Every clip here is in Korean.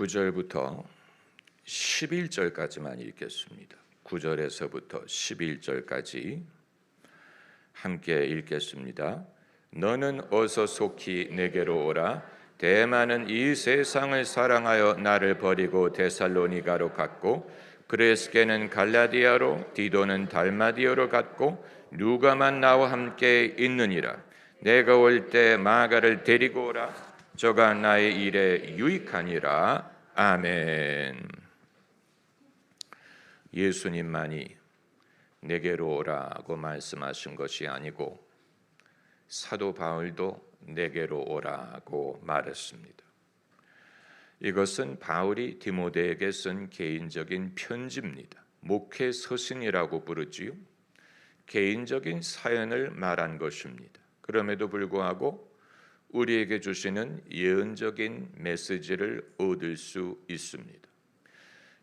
9절부터 11절까지만 읽겠습니다. 9절에서부터 11절까지 함께 읽겠습니다. 너는 어서 속히 내게로 오라. 대마는 이 세상을 사랑하여 나를 버리고 데살로니가로 갔고, 그레스게는 갈라디아로, 디도는 달마디아로 갔고, 누가만 나와 함께 있느니라. 내가 올 때 마가를 데리고 오라. 저가 나의 일에 유익하니라. 아멘. 예수님만이 내게로 오라고 말씀하신 것이 아니고 사도 바울도 내게로 오라고 말했습니다. 이것은 바울이 디모데에게 쓴 개인적인 편지입니다. 목회 서신이라고 부르지요. 개인적인 사연을 말한 것입니다. 그럼에도 불구하고 우리에게 주시는 예언적인 메시지를 얻을 수 있습니다.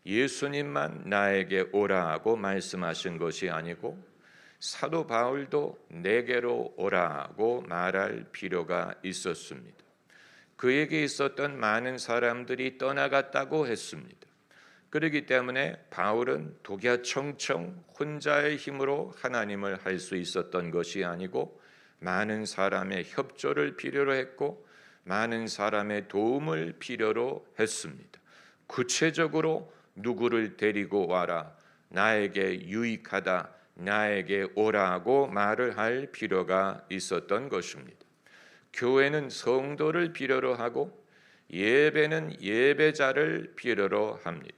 예수님만 나에게 오라고 말씀하신 것이 아니고 사도 바울도 내게로 오라고 말할 필요가 있었습니다. 그에게 있었던 많은 사람들이 떠나갔다고 했습니다. 그렇기 때문에 바울은 독야청청 혼자의 힘으로 하나님을 할 수 있었던 것이 아니고 많은 사람의 협조를 필요로 했고 많은 사람의 도움을 필요로 했습니다. 구체적으로 누구를 데리고 와라, 나에게 유익하다, 나에게 오라고 말을 할 필요가 있었던 것입니다. 교회는 성도를 필요로 하고 예배는 예배자를 필요로 합니다.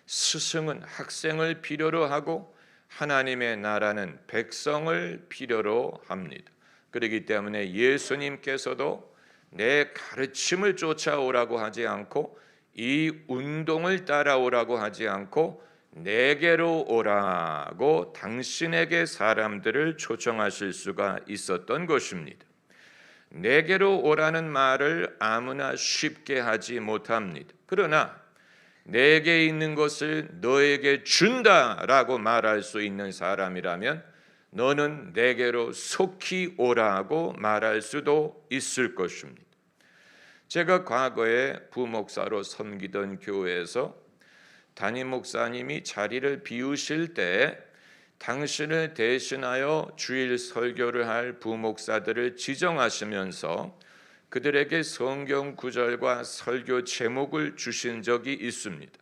스승은 학생을 필요로 하고 하나님의 나라는 백성을 필요로 합니다. 그렇기 때문에 예수님께서도 내 가르침을 쫓아오라고 하지 않고 이 운동을 따라오라고 하지 않고 내게로 오라고 당신에게 사람들을 초청하실 수가 있었던 것입니다. 내게로 오라는 말을 아무나 쉽게 하지 못합니다. 그러나 내게 있는 것을 너에게 준다라고 말할 수 있는 사람이라면 너는 내게로 속히 오라고 말할 수도 있을 것입니다. 제가 과거에 부목사로 섬기던 교회에서 담임 목사님이 자리를 비우실 때 당신을 대신하여 주일 설교를 할 부목사들을 지정하시면서 그들에게 성경 구절과 설교 제목을 주신 적이 있습니다.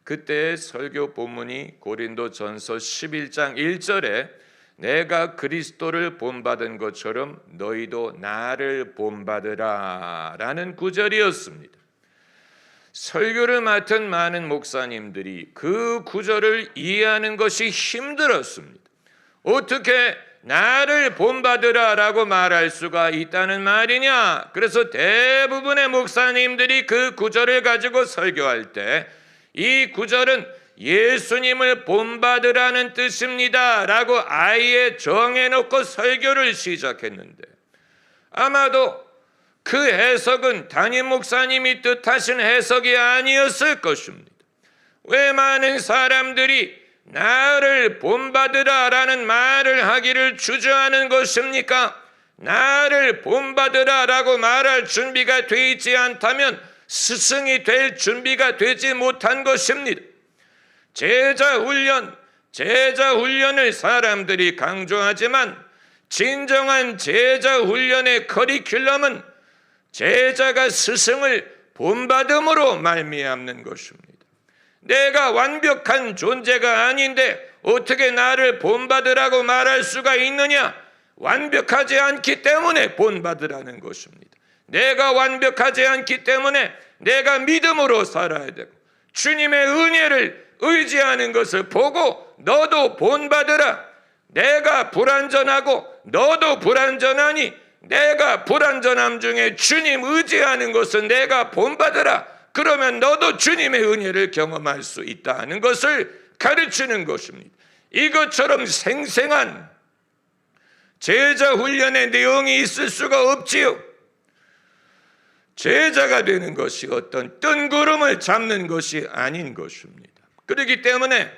그때의 설교 본문이 고린도전서 11장 1절에 내가 그리스도를 본받은 것처럼 너희도 나를 본받으라 라는 구절이었습니다. 설교를 맡은 많은 목사님들이 그 구절을 이해하는 것이 힘들었습니다. 어떻게 나를 본받으라 라고 말할 수가 있다는 말이냐? 그래서 대부분의 목사님들이 그 구절을 가지고 설교할 때 이 구절은 예수님을 본받으라는 뜻입니다 라고 아예 정해놓고 설교를 시작했는데 아마도 그 해석은 담임 목사님이 뜻하신 해석이 아니었을 것입니다. 왜 많은 사람들이 나를 본받으라 라는 말을 하기를 주저하는 것입니까? 나를 본받으라 라고 말할 준비가 되어 있지 않다면 스승이 될 준비가 되지 못한 것입니다. 제자 훈련을 사람들이 강조하지만 진정한 제자 훈련의 커리큘럼은 제자가 스승을 본받음으로 말미암는 것입니다. 내가 완벽한 존재가 아닌데 어떻게 나를 본받으라고 말할 수가 있느냐? 완벽하지 않기 때문에 본받으라는 것입니다. 내가 완벽하지 않기 때문에 내가 믿음으로 살아야 되고 주님의 은혜를 의지하는 것을 보고 너도 본받으라. 내가 불완전하고 너도 불완전하니 내가 불완전함 중에 주님 의지하는 것은 내가 본받으라. 그러면 너도 주님의 은혜를 경험할 수 있다는 것을 가르치는 것입니다. 이것처럼 생생한 제자 훈련의 내용이 있을 수가 없지요. 제자가 되는 것이 어떤 뜬구름을 잡는 것이 아닌 것입니다. 그렇기 때문에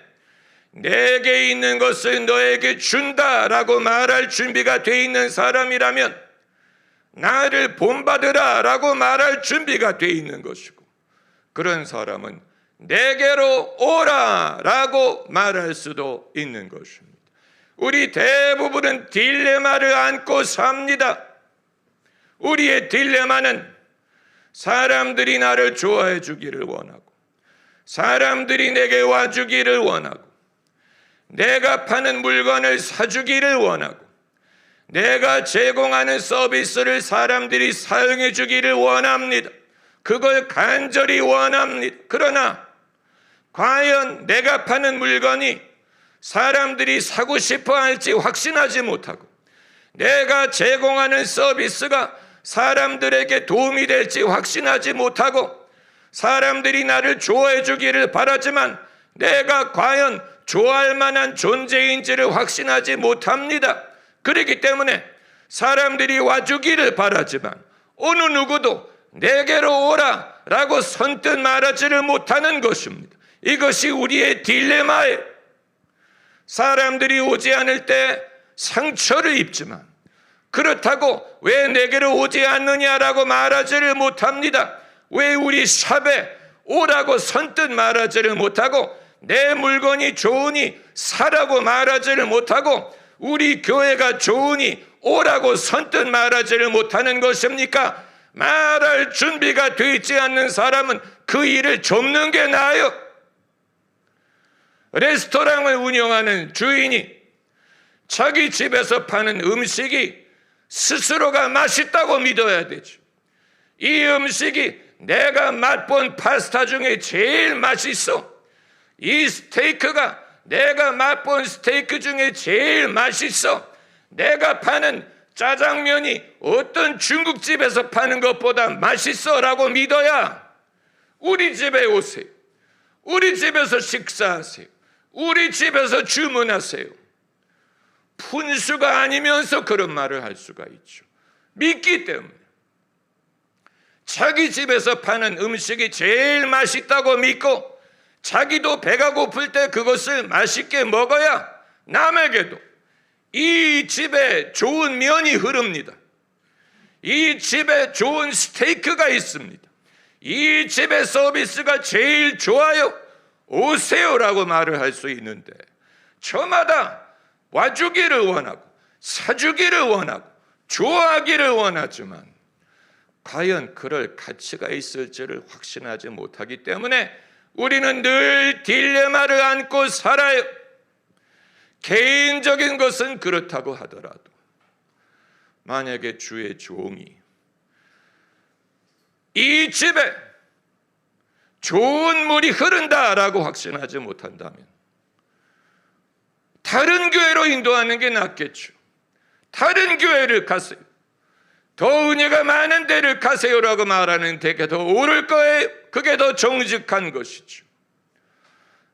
내게 있는 것을 너에게 준다라고 말할 준비가 되어 있는 사람이라면 나를 본받으라 라고 말할 준비가 되어 있는 것이고 그런 사람은 내게로 오라라고 말할 수도 있는 것입니다. 우리 대부분은 딜레마를 안고 삽니다. 우리의 딜레마는 사람들이 나를 좋아해 주기를 원하고, 사람들이 내게 와주기를 원하고, 내가 파는 물건을 사주기를 원하고, 내가 제공하는 서비스를 사람들이 사용해 주기를 원합니다. 그걸 간절히 원합니다. 그러나 과연 내가 파는 물건이 사람들이 사고 싶어 할지 확신하지 못하고, 내가 제공하는 서비스가 사람들에게 도움이 될지 확신하지 못하고, 사람들이 나를 좋아해 주기를 바라지만 내가 과연 좋아할 만한 존재인지를 확신하지 못합니다. 그렇기 때문에 사람들이 와주기를 바라지만 어느 누구도 내게로 오라 라고 선뜻 말하지를 못하는 것입니다. 이것이 우리의 딜레마예요. 사람들이 오지 않을 때 상처를 입지만 그렇다고 왜 내게로 오지 않느냐라고 말하지를 못합니다. 왜 우리 샵에 오라고 선뜻 말하지를 못하고, 내 물건이 좋으니 사라고 말하지를 못하고, 우리 교회가 좋으니 오라고 선뜻 말하지를 못하는 것입니까? 말할 준비가 되어 있지 않는 사람은 그 일을 접는 게 나아요. 레스토랑을 운영하는 주인이 자기 집에서 파는 음식이 스스로가 맛있다고 믿어야 되죠. 이 음식이 내가 맛본 파스타 중에 제일 맛있어. 이 스테이크가 내가 맛본 스테이크 중에 제일 맛있어. 내가 파는 짜장면이 어떤 중국집에서 파는 것보다 맛있어 라고 믿어야 우리 집에 오세요. 우리 집에서 식사하세요. 우리 집에서 주문하세요. 푼수가 아니면서 그런 말을 할 수가 있죠. 믿기 때문에. 자기 집에서 파는 음식이 제일 맛있다고 믿고, 자기도 배가 고플 때 그것을 맛있게 먹어야 남에게도 이 집에 좋은 면이 흐릅니다. 이 집에 좋은 스테이크가 있습니다. 이 집의 서비스가 제일 좋아요. 오세요라고 말을 할 수 있는데, 저마다 와주기를 원하고 사주기를 원하고 좋아하기를 원하지만 과연 그럴 가치가 있을지를 확신하지 못하기 때문에 우리는 늘 딜레마를 안고 살아요. 개인적인 것은 그렇다고 하더라도 만약에 주의 종이 이 집에 좋은 물이 흐른다라고 확신하지 못한다면 다른 교회로 인도하는 게 낫겠죠. 다른 교회를 가세요. 더 은혜가 많은 데를 가세요라고 말하는 데가 더 옳을 거예요. 그게 더 정직한 것이죠.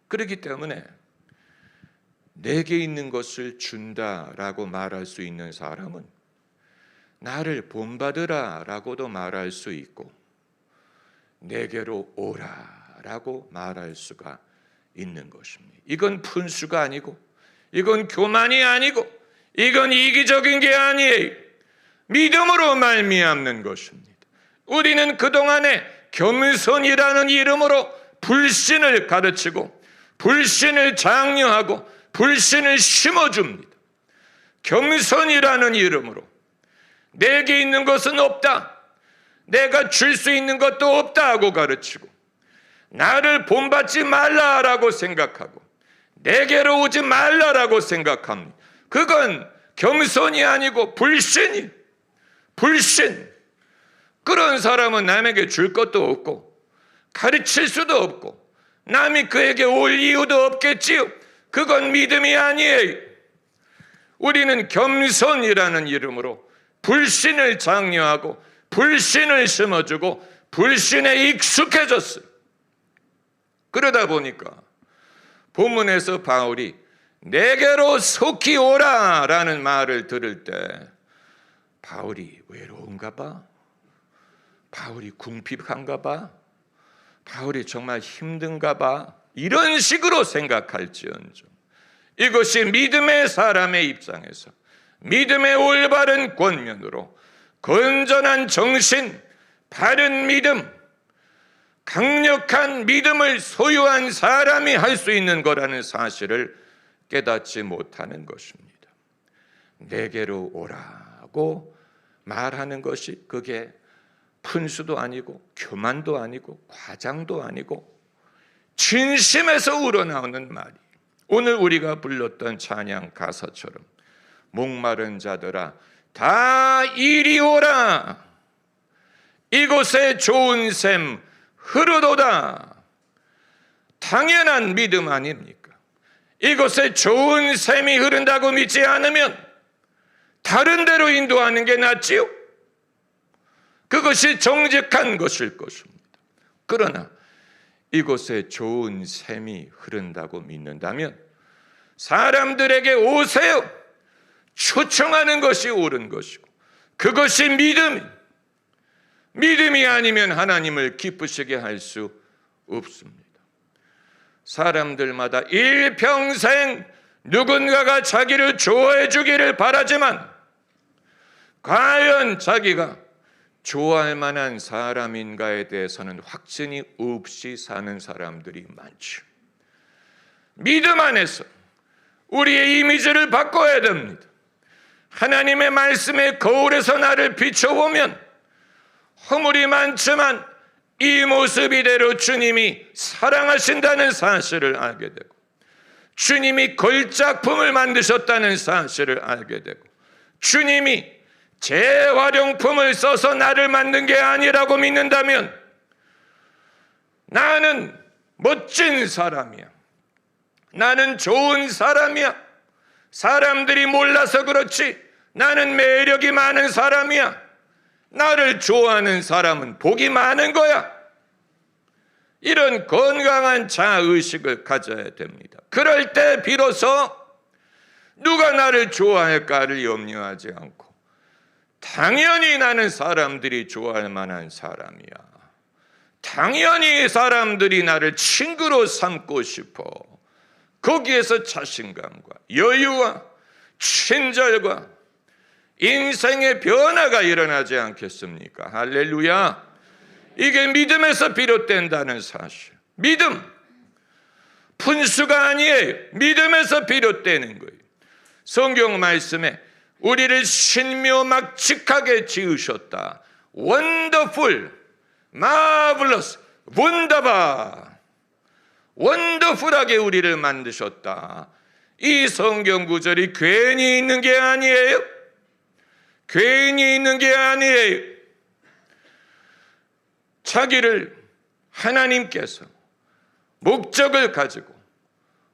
그렇기 때문에 내게 있는 것을 준다라고 말할 수 있는 사람은 나를 본받으라라고도 말할 수 있고, 내게로 오라라고 말할 수가 있는 것입니다. 이건 푼수가 아니고, 이건 교만이 아니고, 이건 이기적인 게 아니에요. 믿음으로 말미암는 것입니다. 우리는 그동안에 겸손이라는 이름으로 불신을 가르치고 불신을 장려하고 불신을 심어줍니다. 겸손이라는 이름으로 내게 있는 것은 없다, 내가 줄 수 있는 것도 없다 하고 가르치고, 나를 본받지 말라라고 생각하고 내게로 오지 말라라고 생각합니다. 그건 겸손이 아니고 불신이. 불신. 그런 사람은 남에게 줄 것도 없고 가르칠 수도 없고 남이 그에게 올 이유도 없겠지요. 그건 믿음이 아니에요. 우리는 겸손이라는 이름으로 불신을 장려하고 불신을 심어주고 불신에 익숙해졌어요. 그러다 보니까 본문에서 바울이 내게로 속히 오라라는 말을 들을 때 바울이 외로운가 봐? 바울이 궁핍한가 봐? 바울이 정말 힘든가 봐? 이런 식으로 생각할지언정 이것이 믿음의 사람의 입장에서 믿음의 올바른 권면으로 건전한 정신, 바른 믿음, 강력한 믿음을 소유한 사람이 할 수 있는 거라는 사실을 깨닫지 못하는 것입니다. 내게로 오라고 말하는 것이 그게 푼수도 아니고 교만도 아니고 과장도 아니고 진심에서 우러나오는 말이, 오늘 우리가 불렀던 찬양 가사처럼 목마른 자들아 다 이리 오라, 이곳에 좋은 샘 흐르도다. 당연한 믿음 아닙니까? 이곳에 좋은 샘이 흐른다고 믿지 않으면 다른 데로 인도하는 게 낫지요. 그것이 정직한 것일 것입니다. 그러나 이곳에 좋은 샘이 흐른다고 믿는다면 사람들에게 오세요 초청하는 것이 옳은 것이고, 그것이 믿음이 아니면 하나님을 기쁘시게 할 수 없습니다. 사람들마다 일평생 누군가가 자기를 좋아해 주기를 바라지만 과연 자기가 좋아할 만한 사람인가에 대해서는 확신이 없이 사는 사람들이 많죠. 믿음 안에서 우리의 이미지를 바꿔야 됩니다. 하나님의 말씀의 거울에서 나를 비춰보면 허물이 많지만 이 모습 이대로 주님이 사랑하신다는 사실을 알게 되고, 주님이 걸작품을 만드셨다는 사실을 알게 되고, 주님이 재활용품을 써서 나를 만든 게 아니라고 믿는다면 나는 멋진 사람이야, 나는 좋은 사람이야, 사람들이 몰라서 그렇지 나는 매력이 많은 사람이야, 나를 좋아하는 사람은 복이 많은 거야, 이런 건강한 자의식을 가져야 됩니다. 그럴 때 비로소 누가 나를 좋아할까를 염려하지 않고 당연히 나는 사람들이 좋아할 만한 사람이야, 당연히 사람들이 나를 친구로 삼고 싶어, 거기에서 자신감과 여유와 친절과 인생의 변화가 일어나지 않겠습니까? 할렐루야. 이게 믿음에서 비롯된다는 사실. 믿음, 푼수가 아니에요. 믿음에서 비롯되는 거예요. 성경 말씀에 우리를 신묘막측하게 지으셨다. 원더풀, 마블러스, 원더바, 원더풀하게 우리를 만드셨다. 이 성경 구절이 괜히 있는 게 아니에요. 괜히 있는 게 아니에요. 자기를 하나님께서 목적을 가지고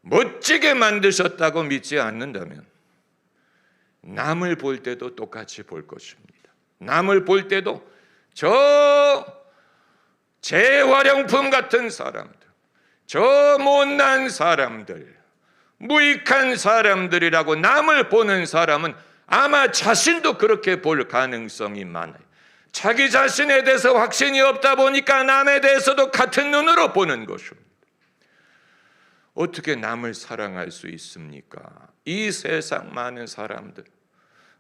멋지게 만드셨다고 믿지 않는다면 남을 볼 때도 똑같이 볼 것입니다. 남을 볼 때도 저 재활용품 같은 사람들, 저 못난 사람들, 무익한 사람들이라고 남을 보는 사람은 아마 자신도 그렇게 볼 가능성이 많아요. 자기 자신에 대해서 확신이 없다 보니까 남에 대해서도 같은 눈으로 보는 것입니다. 어떻게 남을 사랑할 수 있습니까? 이 세상 많은 사람들,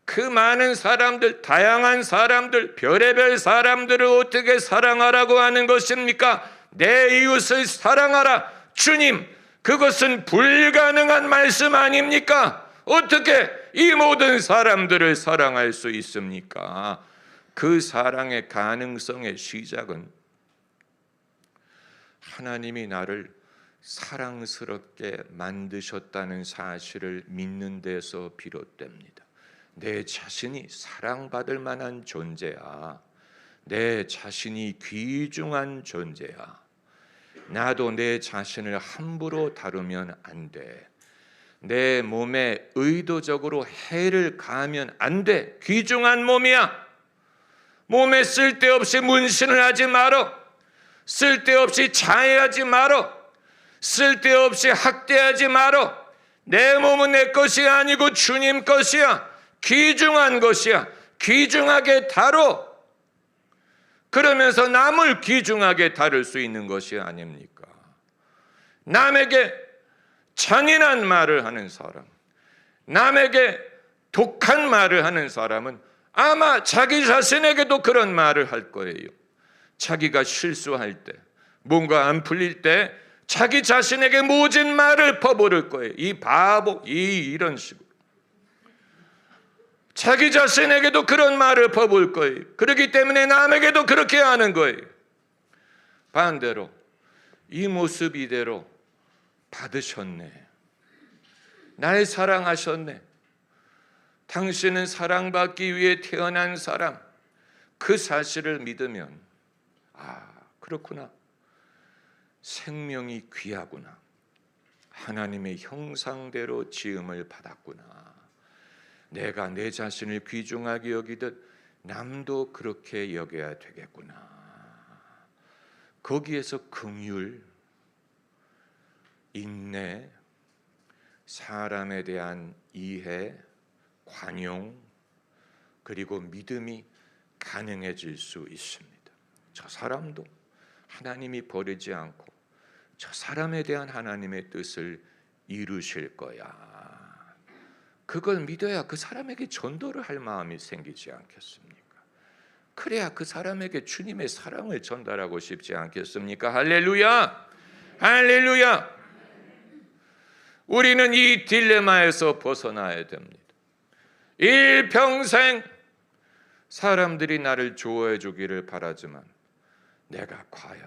그 많은 사람들, 다양한 사람들, 별의별 사람들을 어떻게 사랑하라고 하는 것입니까? 내 이웃을 사랑하라. 주님, 그것은 불가능한 말씀 아닙니까? 어떻게 이 모든 사람들을 사랑할 수 있습니까? 그 사랑의 가능성의 시작은 하나님이 나를 사랑스럽게 만드셨다는 사실을 믿는 데서 비롯됩니다. 내 자신이 사랑받을 만한 존재야. 내 자신이 귀중한 존재야. 나도 내 자신을 함부로 다루면 안 돼. 내 몸에 의도적으로 해를 가하면 안 돼. 귀중한 몸이야. 몸에 쓸데없이 문신을 하지 말어. 쓸데없이 자해하지 말어. 쓸데없이 학대하지 말어. 내 몸은 내 것이 아니고 주님 것이야. 귀중한 것이야. 귀중하게 다뤄. 그러면서 남을 귀중하게 다룰 수 있는 것이 아닙니까? 남에게 잔인한 말을 하는 사람, 남에게 독한 말을 하는 사람은 아마 자기 자신에게도 그런 말을 할 거예요. 자기가 실수할 때, 뭔가 안 풀릴 때 자기 자신에게 모진 말을 퍼부을 거예요. 이 바보, 이런 식으로. 자기 자신에게도 그런 말을 퍼부을 거예요. 그렇기 때문에 남에게도 그렇게 하는 거예요. 반대로 이 모습 이대로 받으셨네. 날 사랑하셨네. 당신은 사랑받기 위해 태어난 사람. 그 사실을 믿으면 그렇구나. 생명이 귀하구나. 하나님의 형상대로 지음을 받았구나. 내가 내 자신을 귀중하게 여기듯 남도 그렇게 여겨야 되겠구나. 거기에서 긍휼, 인내, 사람에 대한 이해, 관용, 그리고 믿음이 가능해질 수 있습니다. 저 사람도 하나님이 버리지 않고 저 사람에 대한 하나님의 뜻을 이루실 거야. 그걸 믿어야 그 사람에게 전도를 할 마음이 생기지 않겠습니까? 그래야 그 사람에게 주님의 사랑을 전달하고 싶지 않겠습니까? 할렐루야! 할렐루야! 우리는 이 딜레마에서 벗어나야 됩니다. 일평생 사람들이 나를 좋아해 주기를 바라지만 내가 과연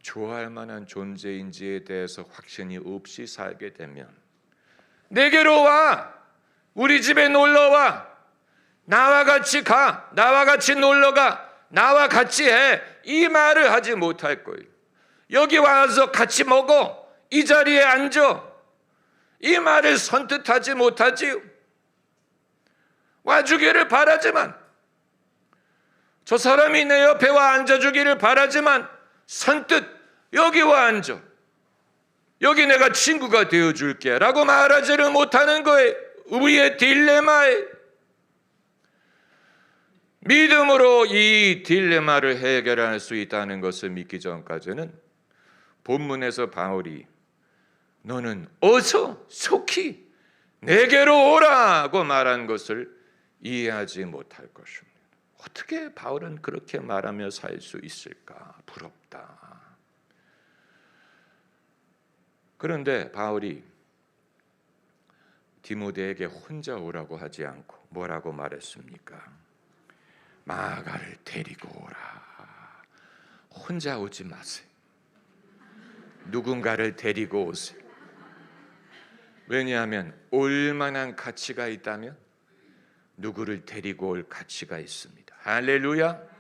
좋아할 만한 존재인지에 대해서 확신이 없이 살게 되면 내게로 와! 우리 집에 놀러와! 나와 같이 가! 나와 같이 놀러가! 나와 같이 해! 이 말을 하지 못할 거예요. 여기 와서 같이 먹어! 이 자리에 앉아! 이 말을 선뜻하지 못하지요. 와주기를 바라지만, 저 사람이 내 옆에 와 앉아주기를 바라지만 선뜻 여기 와 앉아, 여기 내가 친구가 되어줄게 라고 말하지를 못하는 거예요. 우리의 딜레마에 믿음으로 이 딜레마를 해결할 수 있다는 것을 믿기 전까지는 본문에서 바울이 너는 어서 속히 내게로 오라고 말한 것을 이해하지 못할 것입니다. 어떻게 바울은 그렇게 말하며 살 수 있을까? 부럽다. 그런데 바울이 디모데에게 혼자 오라고 하지 않고 뭐라고 말했습니까? 마가를 데리고 오라. 혼자 오지 마세요. 누군가를 데리고 오세요. 왜냐하면 올 만한 가치가 있다면 누구를 데리고 올 가치가 있습니다. 할렐루야.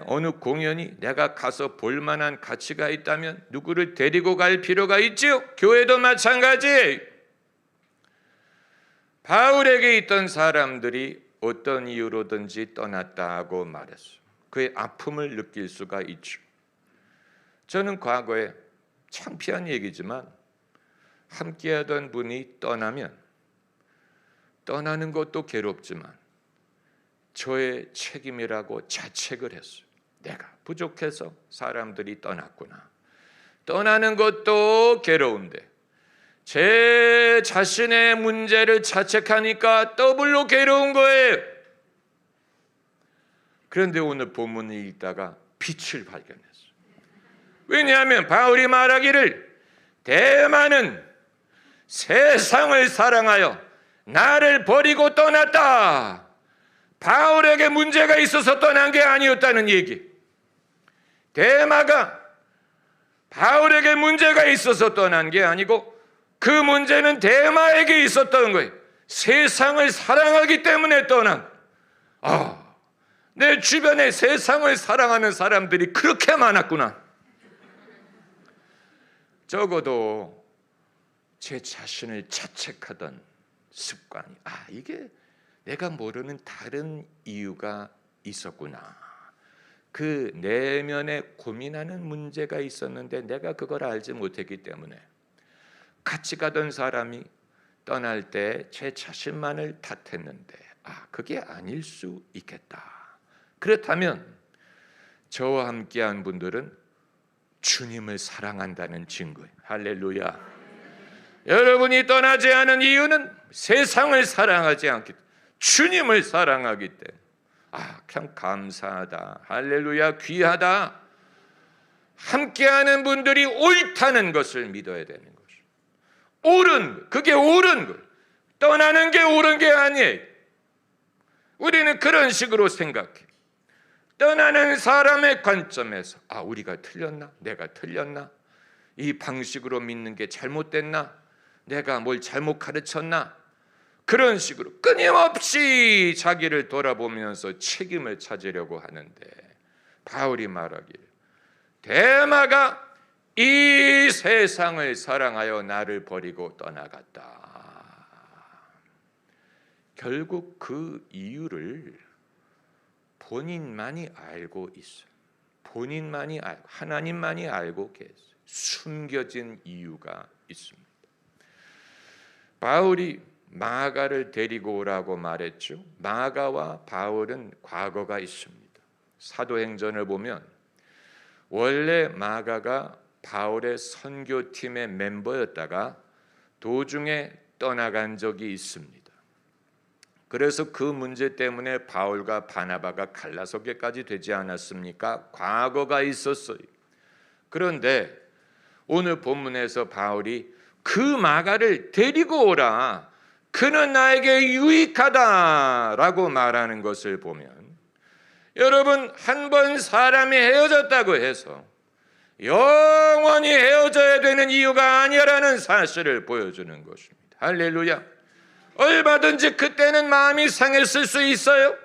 어느 공연이 내가 가서 볼 만한 가치가 있다면 누구를 데리고 갈 필요가 있지요. 교회도 마찬가지. 바울에게 있던 사람들이 어떤 이유로든지 떠났다고 말했어요. 그의 아픔을 느낄 수가 있죠. 저는 과거에 창피한 얘기지만 함께하던 분이 떠나면 떠나는 것도 괴롭지만 저의 책임이라고 자책을 했어요. 내가 부족해서 사람들이 떠났구나. 떠나는 것도 괴로운데 제 자신의 문제를 자책하니까 더블로 괴로운 거예요. 그런데 오늘 본문을 읽다가 빛을 발견했어요. 왜냐하면 바울이 말하기를 대만은 세상을 사랑하여 나를 버리고 떠났다. 바울에게 문제가 있어서 떠난 게 아니었다는 얘기. 데마가 바울에게 문제가 있어서 떠난 게 아니고 그 문제는 데마에게 있었던 거예요. 세상을 사랑하기 때문에 떠난. 내 주변에 세상을 사랑하는 사람들이 그렇게 많았구나. 적어도 제 자신을 자책하던 습관이 이게 내가 모르는 다른 이유가 있었구나. 그 내면에 고민하는 문제가 있었는데 내가 그걸 알지 못했기 때문에 같이 가던 사람이 떠날 때 제 자신만을 탓했는데 그게 아닐 수 있겠다. 그렇다면 저와 함께한 분들은 주님을 사랑한다는 증거예요. 할렐루야. 여러분이 떠나지 않은 이유는 세상을 사랑하지 않기 때문에 주님을 사랑하기 때문에 참 감사하다. 할렐루야. 귀하다. 함께하는 분들이 옳다는 것을 믿어야 되는 것이죠. 옳은, 그게 옳은 것. 떠나는 게 옳은 게 아니에요. 우리는 그런 식으로 생각해. 떠나는 사람의 관점에서 우리가 틀렸나? 내가 틀렸나? 이 방식으로 믿는 게 잘못됐나? 내가 뭘 잘못 가르쳤나? 그런 식으로 끊임없이 자기를 돌아보면서 책임을 찾으려고 하는데, 바울이 말하기를 데마가 이 세상을 사랑하여 나를 버리고 떠나갔다. 결국 그 이유를 본인만이 알고 있어요. 본인만이 알고, 하나님만이 알고 계세요. 숨겨진 이유가 있습니다. 바울이 마가를 데리고 오라고 말했죠. 마가와 바울은 과거가 있습니다. 사도행전을 보면 원래 마가가 바울의 선교팀의 멤버였다가 도중에 떠나간 적이 있습니다. 그래서 그 문제 때문에 바울과 바나바가 갈라서게까지 되지 않았습니까? 과거가 있었어요. 그런데 오늘 본문에서 바울이 그 마가를 데리고 오라, 그는 나에게 유익하다라고 말하는 것을 보면, 여러분, 한 번 사람이 헤어졌다고 해서 영원히 헤어져야 되는 이유가 아니라는 사실을 보여주는 것입니다. 할렐루야. 얼마든지 그때는 마음이 상했을 수 있어요.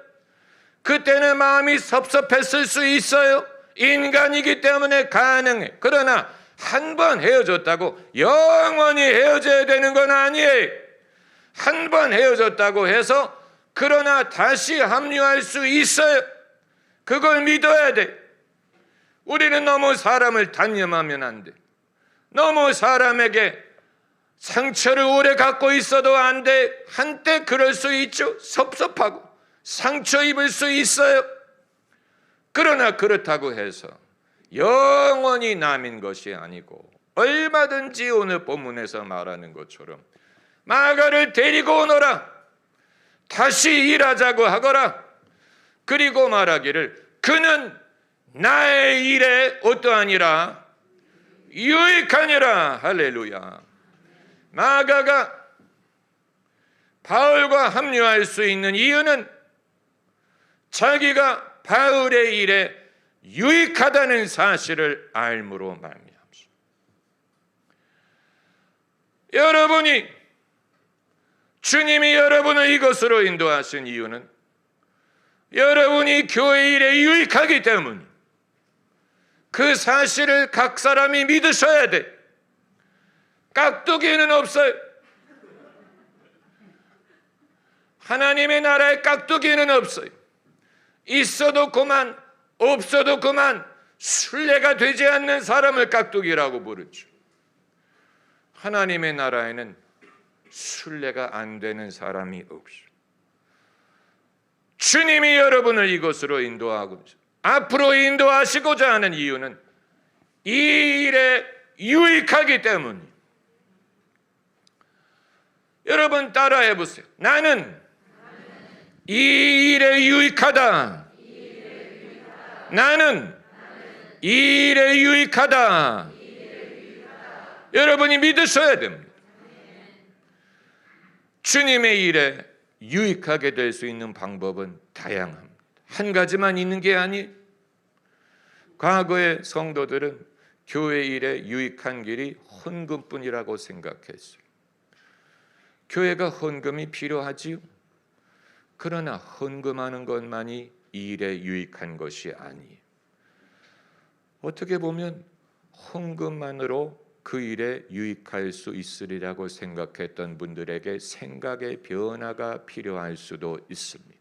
그때는 마음이 섭섭했을 수 있어요. 인간이기 때문에 가능해. 그러나 한 번 헤어졌다고 영원히 헤어져야 되는 건 아니에요. 한 번 헤어졌다고 해서 그러나 다시 합류할 수 있어요. 그걸 믿어야 돼. 우리는 너무 사람을 단념하면 안 돼. 너무 사람에게 상처를 오래 갖고 있어도 안 돼. 한때 그럴 수 있죠. 섭섭하고 상처 입을 수 있어요. 그러나 그렇다고 해서 영원히 남인 것이 아니고, 얼마든지 오늘 본문에서 말하는 것처럼 마가를 데리고 오너라, 다시 일하자고 하거라. 그리고 말하기를 그는 나의 일에 어떠하니라? 유익하니라. 할렐루야. 마가가 바울과 합류할 수 있는 이유는 자기가 바울의 일에 유익하다는 사실을 알므로 말미암습니다. 여러분이, 주님이 여러분을 이것으로 인도하신 이유는 여러분이 교회 일에 유익하기 때문에, 그 사실을 각 사람이 믿으셔야 돼. 깍두기는 없어요. 하나님의 나라에 깍두기는 없어요. 있어도 그만, 없어도 그만. 순례가 되지 않는 사람을 깍두기라고 부르죠. 하나님의 나라에는 순례가 안 되는 사람이 없어요. 주님이 여러분을 이곳으로 인도하고 앞으로 인도하시고자 하는 이유는 이 일에 유익하기 때문입니다. 여러분 따라해 보세요. 나는 이 일에 유익하다. 나는 이 일에 유익하다. 여러분이 믿으셔야 됩니다. 주님의 일에 유익하게 될 수 있는 방법은 다양합니다. 한 가지만 있는 게 아니에요. 과거의 성도들은 교회 일에 유익한 길이 헌금뿐이라고 생각했어요. 교회가 헌금이 필요하지요. 그러나 헌금하는 것만이 이 일에 유익한 것이 아니에요. 어떻게 보면 헌금만으로 그 일에 유익할 수 있으리라고 생각했던 분들에게 생각의 변화가 필요할 수도 있습니다.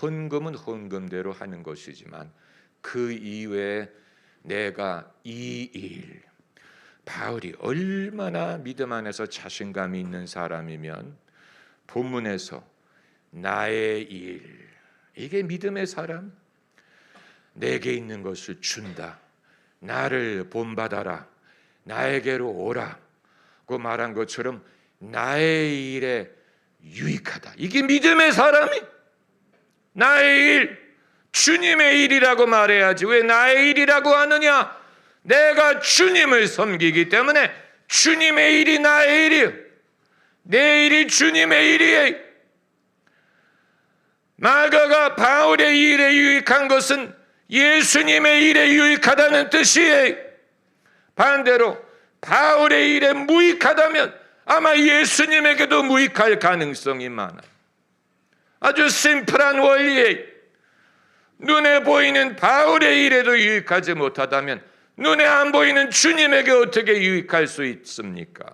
헌금은 헌금대로 하는 것이지만 그 이외에 내가 이 일, 바울이 얼마나 믿음 안에서 자신감이 있는 사람이면 본문에서 나의 일, 이게 믿음의 사람, 내게 있는 것을 준다, 나를 본받아라, 나에게로 오라고 말한 것처럼 나의 일에 유익하다, 이게 믿음의 사람이. 나의 일, 주님의 일이라고 말해야지 왜 나의 일이라고 하느냐? 내가 주님을 섬기기 때문에 주님의 일이 나의 일이에요. 내 일이 주님의 일이에요. 마가가 바울의 일에 유익한 것은 예수님의 일에 유익하다는 뜻이에요. 반대로 바울의 일에 무익하다면 아마 예수님에게도 무익할 가능성이 많아요. 아주 심플한 원리예요. 눈에 보이는 바울의 일에도 유익하지 못하다면 눈에 안 보이는 주님에게 어떻게 유익할 수 있습니까?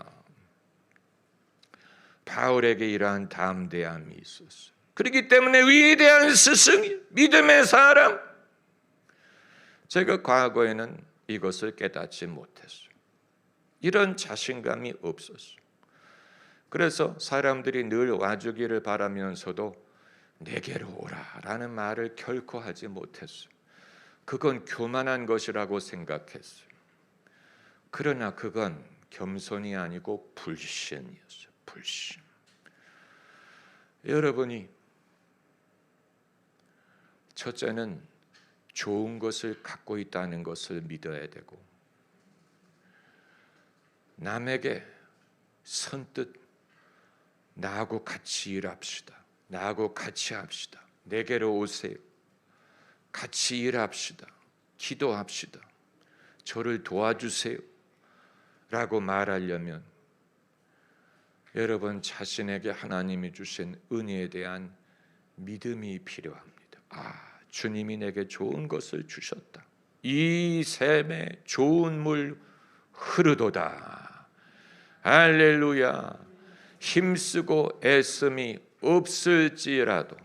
바울에게 이러한 담대함이 있었어요. 그렇기 때문에 위대한 스승, 믿음의 사람. 제가 과거에는 이것을 깨닫지 못했어요. 이런 자신감이 없었어요. 그래서 사람들이 늘 와주기를 바라면서도 내게로 오라라는 말을 결코 하지 못했어요. 그건 교만한 것이라고 생각했어요. 그러나 그건 겸손이 아니고 불신이었어요. 불신. 여러분이 첫째는 좋은 것을 갖고 있다는 것을 믿어야 되고, 남에게 선뜻 나하고 같이 일합시다, 나하고 같이 합시다, 내게로 오세요, 같이 일합시다, 기도합시다, 저를 도와주세요 라고 말하려면 여러분 자신에게 하나님이 주신 은혜에 대한 믿음이 필요합니다. 주님이 내게 좋은 것을 주셨다. 이 샘에 좋은 물 흐르도다. 할렐루야. 힘쓰고 애씀이 없을지라도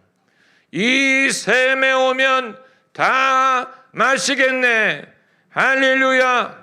이 샘에 오면 다 마시겠네. 할렐루야.